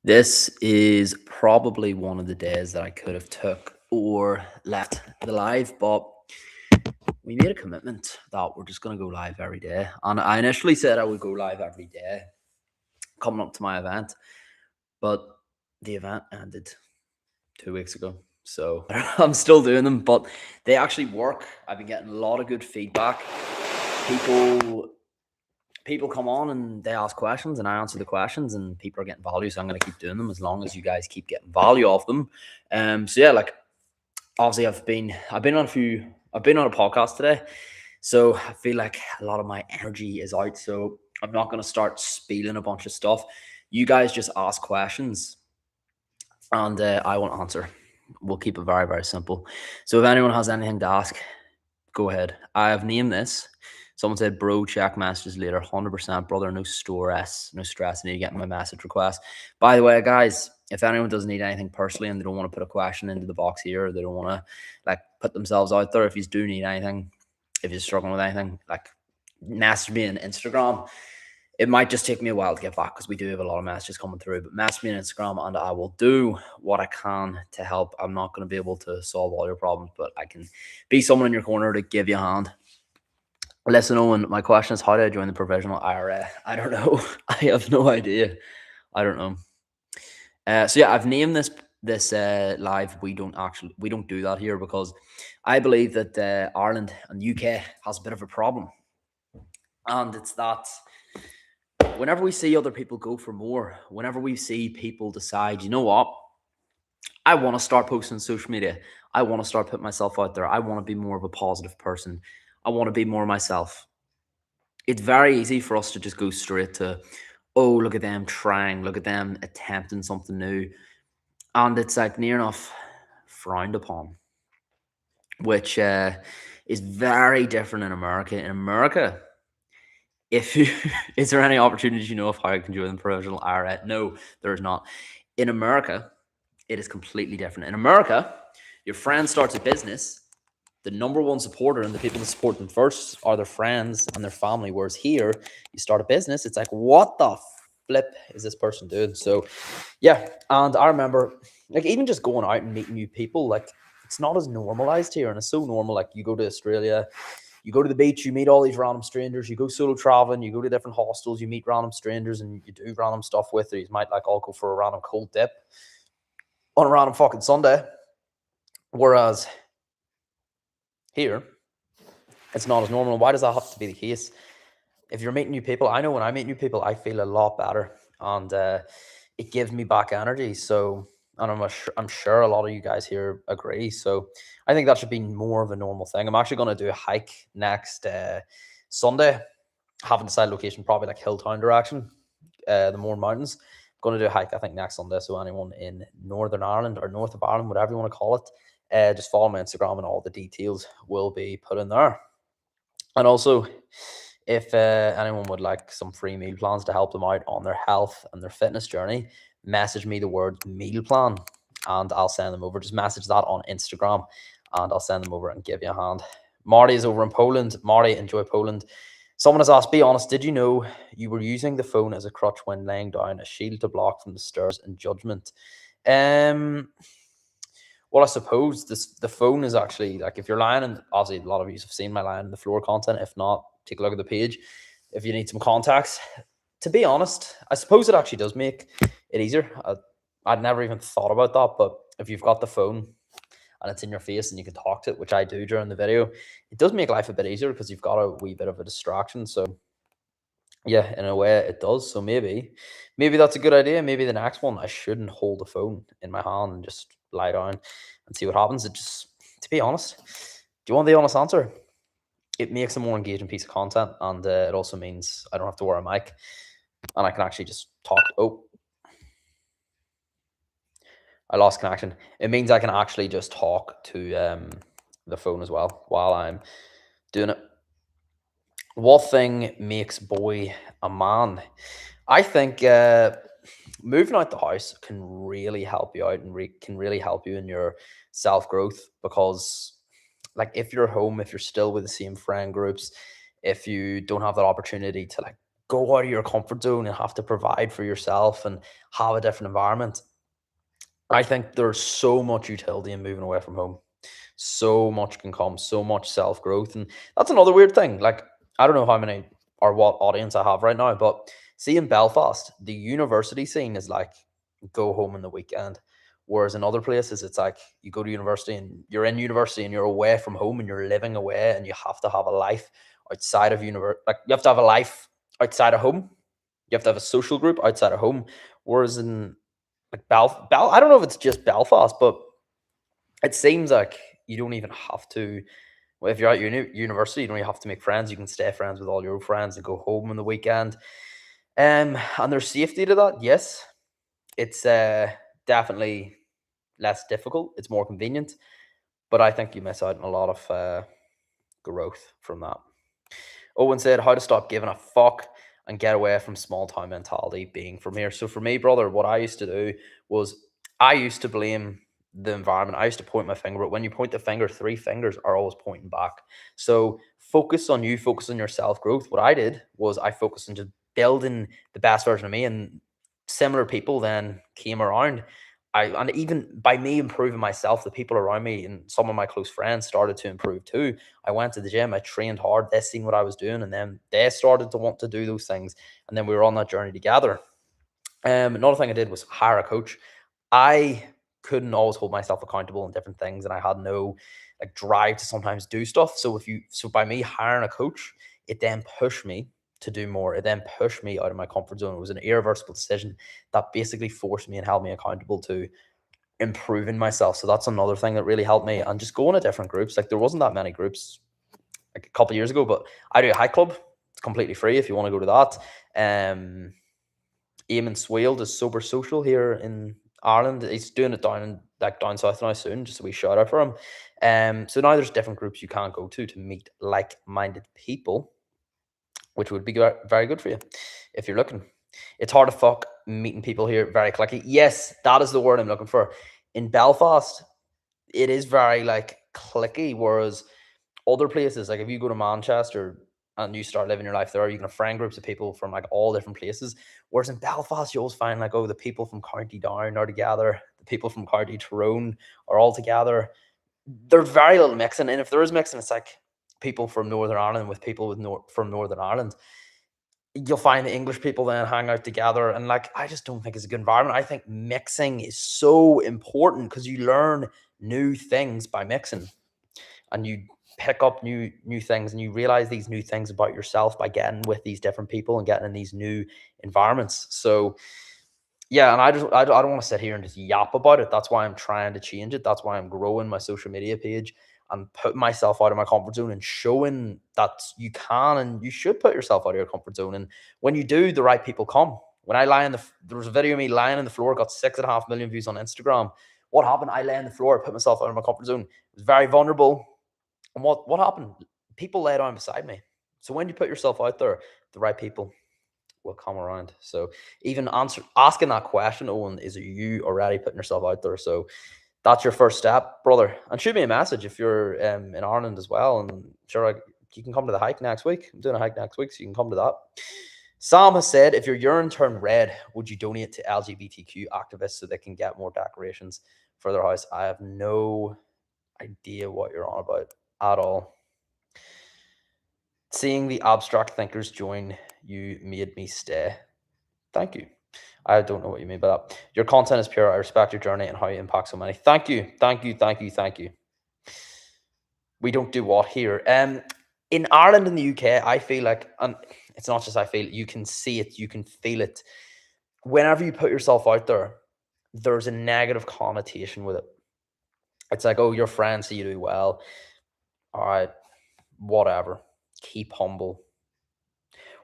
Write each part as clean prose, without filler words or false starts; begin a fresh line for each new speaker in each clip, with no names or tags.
This is probably one of the days that I could have took or left the live, but we made a commitment that we're just going to go live every day. And I initially said I would go live every day coming up to my event, but the event ended 2 weeks ago. So I'm still doing them, but they actually work. I've been getting a lot of good feedback. People come on and they ask questions and I answer the questions and people are getting value. So I'm going to keep doing them as long as you guys keep getting value off them. So yeah, like obviously I've been on a podcast today. So I feel like a lot of my energy is out. So I'm not going to start spieling a bunch of stuff. You guys just ask questions and I won't answer. We'll keep it very, very simple. So if anyone has anything to ask, go ahead. I have named this. Someone said, bro, check messages later. 100%, brother. No stress. No stress. I need to get my message request. By the way, guys, if anyone doesn't need anything personally and they don't want to put a question into the box here, or they don't want to like put themselves out there, if you do need anything, if you're struggling with anything, like message me on Instagram. It might just take me a while to get back because we do have a lot of messages coming through, but message me on Instagram and I will do what I can to help. I'm not going to be able to solve all your problems, but I can be someone in your corner to give you a hand. Listen, Owen, my question is, how do I join the provisional IRA? I don't know. I have no idea. I don't know. So yeah, I've named this live. We don't do that here because I believe that Ireland and UK has a bit of a problem, and it's that whenever we see other people go for more, whenever we see people decide, you know what, I want to start posting on social media, I want to start putting myself out there, I want to be more of a positive person, I want to be more myself. It's very easy for us to just go straight to, oh, look at them trying, look at them attempting something new. And it's like near enough frowned upon, which is very different in America. In America, if you, is there any opportunities you know of how I can join the provisional IRA? No, there is not. In America, it is completely different. In America, your friend starts a business, the number one supporter and the people that support them first are their friends and their family. Whereas here, you start a business, it's like, what the flip is this person doing? So, yeah. And I remember, like, even just going out and meeting new people, like, it's not as normalized here. And it's so normal. Like, you go to Australia, you go to the beach, you meet all these random strangers, you go solo traveling, you go to different hostels, you meet random strangers and you do random stuff with it. You might like all go for a random cold dip on a random fucking Sunday. Whereas here, it's not as normal. Why does that have to be the case? If you're meeting new people, I know when I meet new people, I feel a lot better and it gives me back energy. So, and I'm sure a lot of you guys here agree. So, I think that should be more of a normal thing. I'm actually going to do a hike next Sunday. Haven't decided location, probably like Hilltown direction, the Mourne Mountains. Going to do a hike, I think, next Sunday. So, anyone in Northern Ireland or north of Ireland, whatever you want to call it, just follow my Instagram and all the details will be put in there. And also, if anyone would like some free meal plans to help them out on their health and their fitness journey, message me the word meal plan and I'll send them over. Just message that on Instagram and I'll send them over and give you a hand. Marty is over in Poland. Marty, enjoy Poland. Someone has asked, be honest, did you know you were using the phone as a crutch when laying down, a shield to block from the stares and judgment? Well, I suppose the phone is actually, like, if you're lying, and obviously a lot of you have seen my lying on the floor content. If not, take a look at the page. If you need some contacts, to be honest, I suppose it actually does make it easier. I'd never even thought about that, but if you've got the phone and it's in your face and you can talk to it, which I do during the video, it does make life a bit easier because you've got a wee bit of a distraction. So yeah, in a way it does. So maybe that's a good idea. Maybe the next one I shouldn't hold the phone in my hand and just lie down and see what happens. It just, to be honest, do you want the honest answer? It makes a more engaging piece of content, and it also means I don't have to wear a mic and I can actually just talk. Oh, I lost connection. It means I can actually just talk to the phone as well while I'm doing it. What thing makes boy a man? I think moving out the house can really help you out and can really help you in your self-growth, because like if you're home, if you're still with the same friend groups, if you don't have that opportunity to like go out of your comfort zone and have to provide for yourself and have a different environment. I think there's so much utility in moving away from home. So much can come, so much self growth. And that's another weird thing. Like, I don't know how many or what audience I have right now, but see, in Belfast, the university scene is like go home in the weekend. Whereas in other places, it's like you go to university and you're in university and you're away from home and you're living away and you have to have a life outside of university. Like, you have to have a life outside of home. You have to have a social group outside of home. Whereas in like I don't know if it's just Belfast, but it seems like you don't even have to. Well, if you're at university, you don't even have to make friends. You can stay friends with all your old friends and go home on the weekend. And there's safety to that. Yes, it's definitely less difficult. It's more convenient, but I think you miss out on a lot of growth from that. Owen said, "How to stop giving a fuck and get away from small town mentality being from here." So for me, brother, what I used to do was I used to blame the environment. I used to point my finger, but when you point the finger, three fingers are always pointing back. So focus on you, focus on your self growth. What I did was I focused on just building the best version of me, and similar people then came around. And even by me improving myself, the people around me and some of my close friends started to improve too. I went to the gym, I trained hard, they seen what I was doing, and then they started to want to do those things. And then we were on that journey together. Another thing I did was hire a coach. I couldn't always hold myself accountable in different things, and I had no like drive to sometimes do stuff. So by me hiring a coach, it then pushed me to do more. It then pushed me out of my comfort zone. It was an irreversible decision that basically forced me and held me accountable to improving myself. So that's another thing that really helped me. And just going to different groups. Like, there wasn't that many groups like a couple of years ago, but I do a hike club. It's completely free if you want to go to that. Eamon Swale does Sober Social here in Ireland. He's doing it down south now soon, just a wee shout out for him. So now there's different groups you can go to meet like-minded people, which would be very good for you if you're looking. It's hard to fuck meeting people here, very clicky. Yes, that is the word I'm looking for. In Belfast, it is very like clicky, whereas other places, like if you go to Manchester and you start living your life there, you can have friend groups of people from like all different places. Whereas in Belfast, you always find like, oh, the people from County Down are together, the people from County Tyrone are all together. There's very little mixing, and if there is mixing, it's like people from Northern Ireland with people from Northern Ireland. You'll find the English people then hang out together, and like I just don't think it's a good environment. I think mixing is so important because you learn new things by mixing, and you pick up new things, and you realize these new things about yourself by getting with these different people and getting in these new environments. So yeah, and I don't want to sit here and just yap about it. That's why I'm trying to change it. That's why I'm growing my social media page and putting myself out of my comfort zone and showing that you can and you should put yourself out of your comfort zone. And when you do, the right people come. When I lie there was a video of me lying on the floor, got 6.5 million views on Instagram. What happened? I lay on the floor, put myself out of my comfort zone. It was very vulnerable. And what happened? People lay down beside me. So when you put yourself out there, the right people will come around. So even asking that question, Owen, is you already putting yourself out there? So that's your first step, brother. And shoot me a message if you're in Ireland as well. And sure, you can come to the hike next week. I'm doing a hike next week, so you can come to that. Sam has said, if your urine turned red, would you donate to LGBTQ activists so they can get more decorations for their house? I have no idea what you're on about at all. Seeing the abstract thinkers join you made me stay. Thank you. I don't know what you mean by that. Your content is pure. I respect your journey and how you impact so many. Thank you. Thank you. Thank you. Thank you. We don't do what here? In Ireland and the UK, I feel like, and it's not just I feel, you can see it, you can feel it. Whenever you put yourself out there, there's a negative connotation with it. It's like, oh, your friends see you do well. All right, whatever. Keep humble.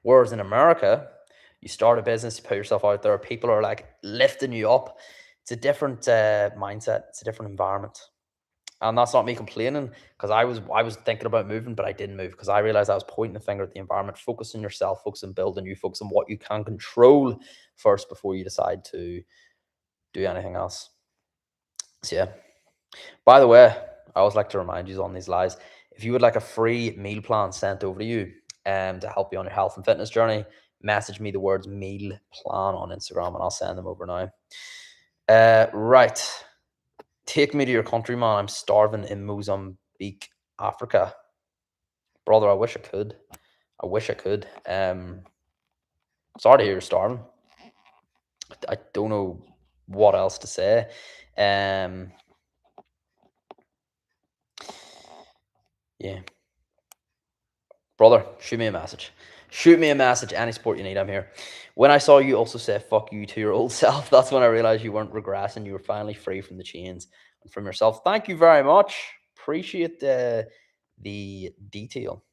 Whereas in America, you start a business, you put yourself out there, people are like lifting you up. It's a different mindset. It's a different environment. And that's not me complaining because I was thinking about moving, but I didn't move because I realized I was pointing the finger at the environment. Focus on yourself, focus on building you, focus on what you can control first before you decide to do anything else. So yeah. By the way, I always like to remind you on these lives, if you would like a free meal plan sent over to you to help you on your health and fitness journey, message me the words meal plan on Instagram and I'll send them over now. Right. Take me to your country, man. I'm starving in Mozambique, Africa. Brother, I wish I could. I wish I could. Sorry to hear you're starving. I don't know what else to say. Yeah. Brother, shoot me a message. Shoot me a message. Any support you need, I'm here. When I saw you also say fuck you to your old self, that's when I realized you weren't regressing. You were finally free from the chains and from yourself. Thank you very much. Appreciate the detail.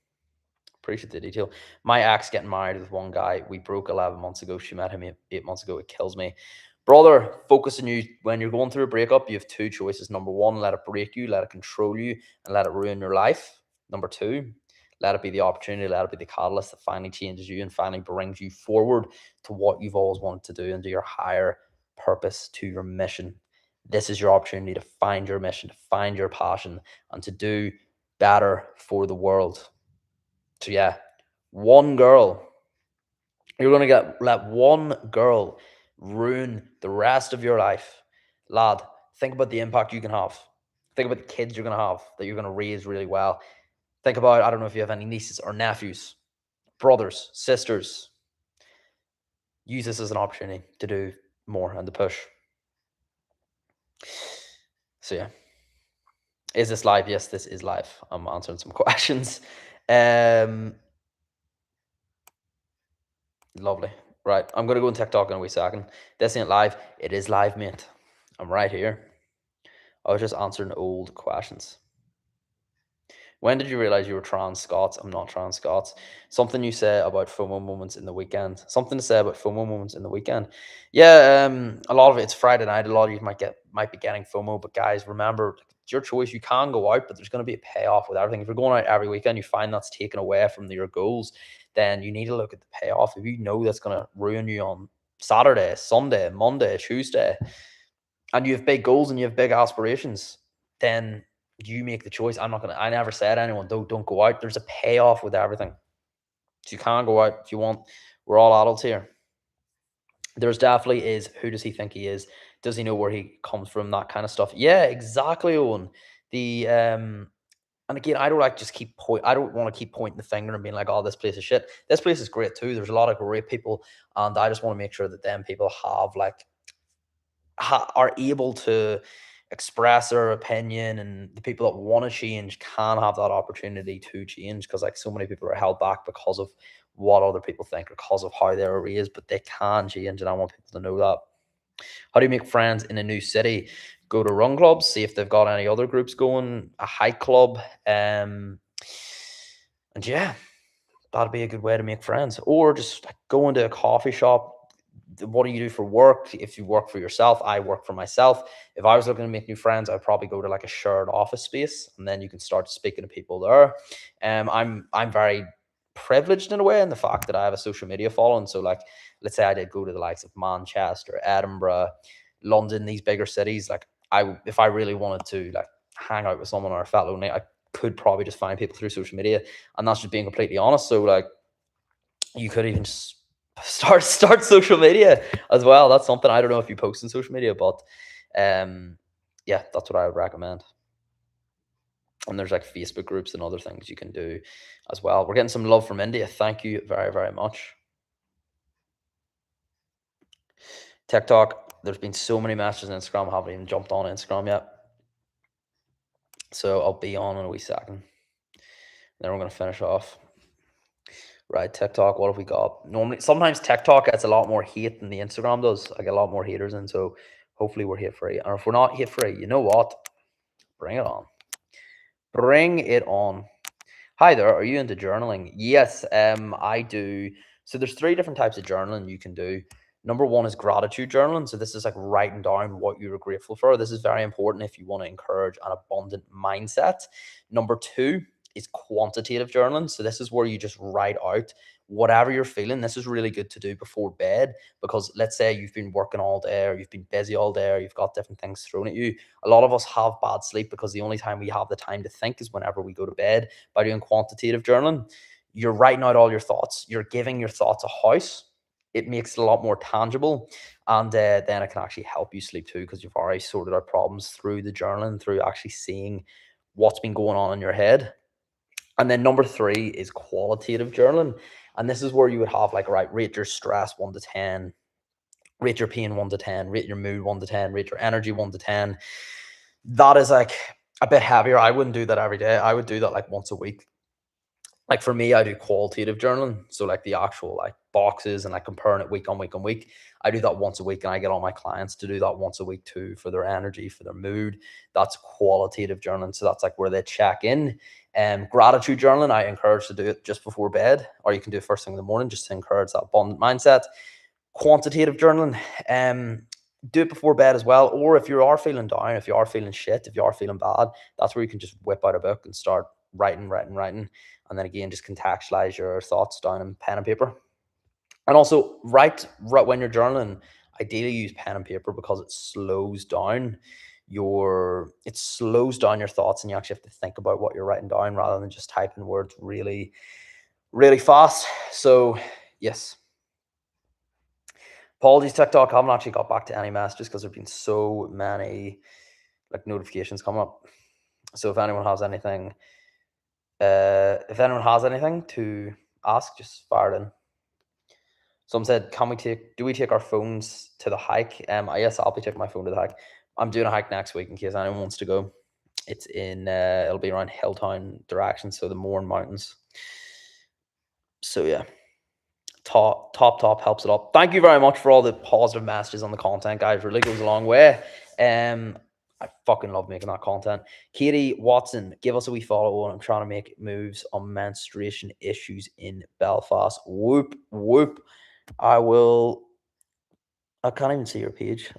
Appreciate the detail. My ex getting married with one guy. We broke 11 months ago. She met him 8 months ago. It kills me. Brother, focus on you. When you're going through a breakup, you have two choices. Number one, let it break you, let it control you, and let it ruin your life. Number two, let it be the opportunity, let it be the catalyst that finally changes you and finally brings you forward to what you've always wanted to do and to your higher purpose, to your mission. This is your opportunity to find your mission, to find your passion, and to do better for the world. So yeah, one girl. You're gonna let one girl ruin the rest of your life. Lad, think about the impact you can have. Think about the kids you're gonna have that you're gonna raise really well. Think about, I don't know if you have any nieces or nephews, brothers, sisters. Use this as an opportunity to do more and to push. So yeah. Is this live? Yes, this is live. I'm answering some questions. Lovely. Right. I'm going to go on TikTok in a wee second. This ain't live. It is live, mate. I'm right here. I was just answering old questions. When did you realize you were trans Scots? I'm not trans Scots. Something you say about FOMO moments in the weekend. Something to say about FOMO moments in the weekend. Yeah, a lot of it's Friday night. A lot of you might be getting FOMO, but guys, remember it's your choice. You can go out, but there's going to be a payoff with everything. If you're going out every weekend, you find that's taken away from your goals, then you need to look at the payoff. If you know that's going to ruin you on Saturday, Sunday, Monday, Tuesday, and you have big goals and you have big aspirations, then you make the choice. I never said anyone don't go out. There's a payoff with everything. So you can go out if you want. We're all adults here. There's definitely is, who does he think he is? Does he know where he comes from? That kind of stuff. Yeah, exactly, Owen. The and again, I don't want to keep pointing the finger and being like, oh, this place is shit. This place is great too. There's a lot of great people, and I just want to make sure that them people have are able to express their opinion, and the people that want to change can have that opportunity to change, because like so many people are held back because of what other people think or because of how they're raised, but they can change, and I want people to know that. How do you make friends in a new city? Go to run clubs, see if they've got any other groups going, a hike club, and yeah, that'd be a good way to make friends. Or just like go into a coffee shop. What do you do for work? If you work for yourself, I work for myself. If I was looking to make new friends, I'd probably go to like a shared office space, and then you can start speaking to people there. I'm very privileged in a way in the fact that I have a social media following. So like, let's say I did go to the likes of Manchester, Edinburgh, London, these bigger cities. Like if I really wanted to like hang out with someone or a fellow mate, I could probably just find people through social media, and that's just being completely honest. So like, you could even just start social media as well. That's something. I don't know if you post on social media, but yeah, that's what I would recommend. And there's like Facebook groups and other things you can do as well. We're getting some love from India. Thank you very, very much. TikTok, there's been so many messages on Instagram. I haven't even jumped on Instagram yet. So I'll be on in a wee second. Then we're going to finish off. Right, TikTok, what have we got? Normally, sometimes TikTok gets a lot more hate than the Instagram does. I get a lot more haters in, so hopefully we're hate free. And if we're not hate free, you know what? Bring it on. Bring it on. Hi there, are you into journaling? Yes, I do. So there's 3 different types of journaling you can do. Number 1 is gratitude journaling. So this is like writing down what you're grateful for. This is very important if you want to encourage an abundant mindset. Number 2 is quantitative journaling. So this is where you just write out whatever you're feeling. This is really good to do before bed, because let's say you've been working all day, or you've been busy all day, or you've got different things thrown at you. A lot of us have bad sleep because the only time we have the time to think is whenever we go to bed. By doing quantitative journaling, you're writing out all your thoughts. You're giving your thoughts a house. It makes it a lot more tangible. And then it can actually help you sleep too, because you've already sorted out problems through the journaling, through actually seeing what's been going on in your head. And then number 3 is qualitative journaling. And this is where you would have like, right, rate your stress 1 to 10, rate your pain 1 to 10, rate your mood 1 to 10, rate your energy 1 to 10. That is like a bit heavier. I wouldn't do that every day. I would do that like once a week. Like for me, I do qualitative journaling. So like the actual like boxes and like comparing it week on week on week. I do that once a week, and I get all my clients to do that once a week too, for their energy, for their mood. That's qualitative journaling. So that's like where they check in. Gratitude journaling, I encourage to do it just before bed, or you can do it first thing in the morning, just to encourage that abundant mindset. Quantitative journaling, do it before bed as well. Or if you are feeling down, if you are feeling shit, if you are feeling bad, that's where you can just whip out a book and start writing. And then again, just contextualize your thoughts down in pen and paper. And also write when you're journaling. Ideally use pen and paper, because it slows down your thoughts, and you actually have to think about what you're writing down rather than just typing words really, really fast. So yes. Apologies, TikTok. I haven't actually got back to any messages because there've been so many like notifications come up. So if anyone has anything, to ask, just fire it in. Someone said, do we take our phones to the hike? Yes, I'll be taking my phone to the hike. I'm doing a hike next week in case anyone wants to go. It's in, it'll be around Hilltown direction, so the Mourne Mountains. So yeah, top helps it up. Thank you very much for all the positive messages on the content, guys. Really goes a long way. I fucking love making that content. Katie Watson, give us a wee follow on. I'm trying to make moves on menstruation issues in Belfast. Whoop, whoop. I can't even see your page.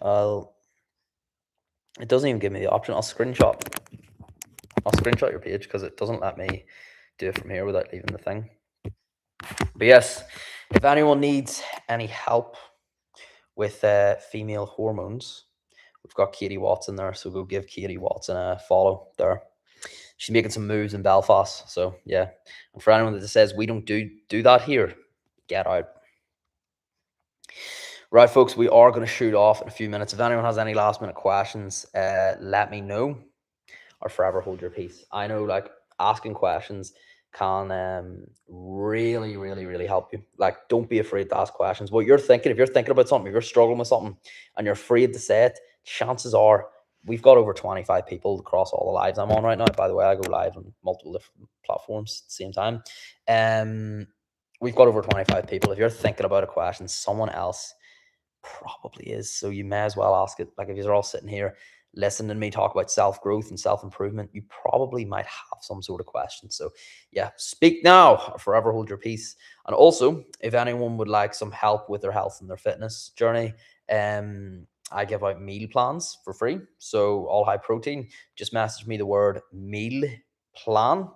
It doesn't even give me the option. I'll screenshot your page, because it doesn't let me do it from here without leaving the thing. But yes, if anyone needs any help with female hormones, we've got Katie Watson there, so go give Katie Watson a follow there. She's making some moves in Belfast, so yeah. And for anyone that says we don't do that here, get out. Right, folks, we are going to shoot off in a few minutes. If anyone has any last minute questions, let me know, or forever hold your peace. I know like asking questions can really, really, really help you. Like, don't be afraid to ask questions. What you're thinking, if you're thinking about something, if you're struggling with something and you're afraid to say it, chances are we've got over 25 people across all the lives I'm on right now. By the way, I go live on multiple different platforms at the same time. We've got over 25 people. If you're thinking about a question, someone else probably is. So you may as well ask it. Like if you're all sitting here listening to me talk about self-growth and self-improvement, you probably might have some sort of question. So yeah, speak now or forever hold your peace. And also, if anyone would like some help with their health and their fitness journey, I give out meal plans for free. So all high protein, just message me the word meal plan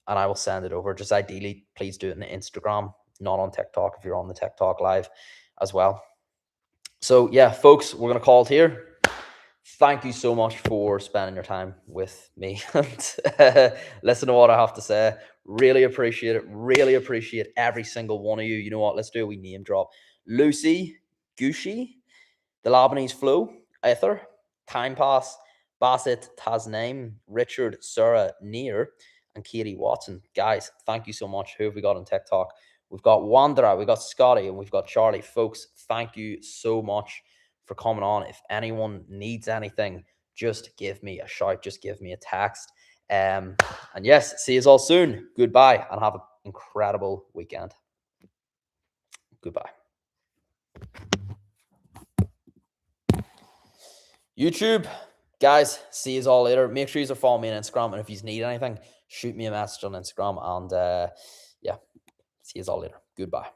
and I will send it over. Just ideally, please do it on Instagram, not on TikTok if you're on the TikTok live as well. So yeah, folks, we're going to call it here. Thank you so much for spending your time with me and listen to what I have to say. Really appreciate it. Really appreciate every single one of you. You know what? Let's do a wee name drop. Lucy, Gushi, The Lebanese Flow, Ether, Time Pass, Bassett, Tasnaim, Richard, Sarah, Near, and Katie Watson. Guys, thank you so much. Who have we got on TikTok? We've got Wanderer, we've got Scotty, and we've got Charlie. Folks, thank you so much for coming on. If anyone needs anything, just give me a shout. Just give me a text. And yes, see you all soon. Goodbye, and have an incredible weekend. Goodbye. YouTube, guys, see you all later. Make sure you follow me on Instagram, and if you need anything, shoot me a message on Instagram. And yeah, see you all later. Goodbye.